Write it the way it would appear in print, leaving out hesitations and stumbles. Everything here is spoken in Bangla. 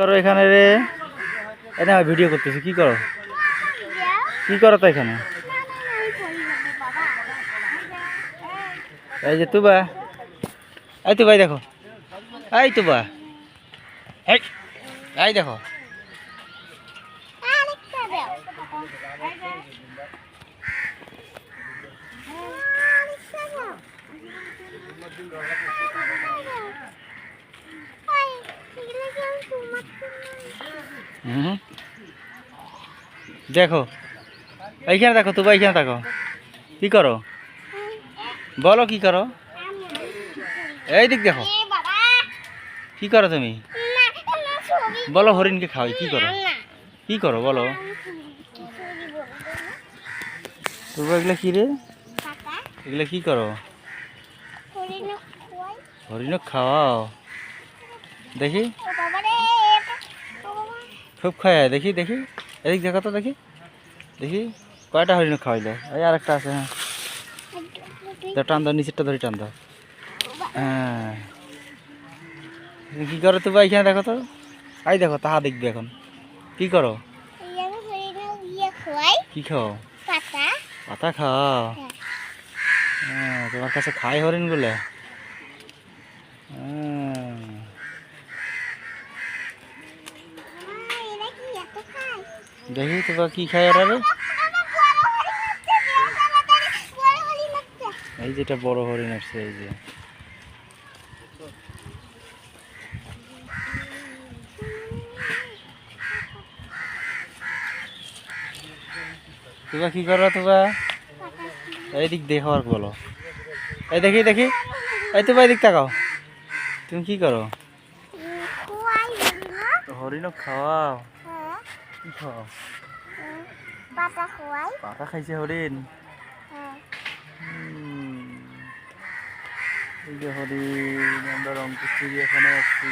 করো এখানে রে? এটা ভিডিও করতেছি। কি করো? কি করো তো এখানে? এই যে তুবা, এই তুবা দেখো, এই তুবা, এই দেখো। দেখো এইখানে দেখো তুবা, এইখানে দেখো। কি করো বলো? কি করো? এই দিক দেখো। কি করো তুমি? বলো হরিণকে খাওয়াই। কি করো? কি করো বলো? তুবা এগুলা কি রে? এগুলা কি করো? হরিণক খাওয়াও। দেখি খুব খায়। দেখি দেখি, এদিক দেখো তো দেখি। দেখি কয়টা হরিণ খাওয়াইলো? এই আর একটা আছে। হ্যাঁ টান দাও, নিচেরটা ধরে টান দাও। হ্যাঁ কি করো তো ভাই? এখানে দেখো তো, এই দেখো তাহা দেখবে এখন। কি করো? কি খাও? পাতা খাও? হ্যাঁ তোমার কাছে খায় হরিণ গুলো? দেখি তো কি খায় ওরা রে? এই যেটা বড় হরিণ আসছে, এই যে তোমরা কি করো? তোমরা এই দিক দেখো আর বলো। এই দেখি দেখি, এই তো দিক তাকাও। তুমি কি করো? হরিণক খাওয়াও? কি খাও? পাতা খাইছে হরিণ? এই যে হরিণ, আমরা রংপুর চিড়িয়াখানায় আছি।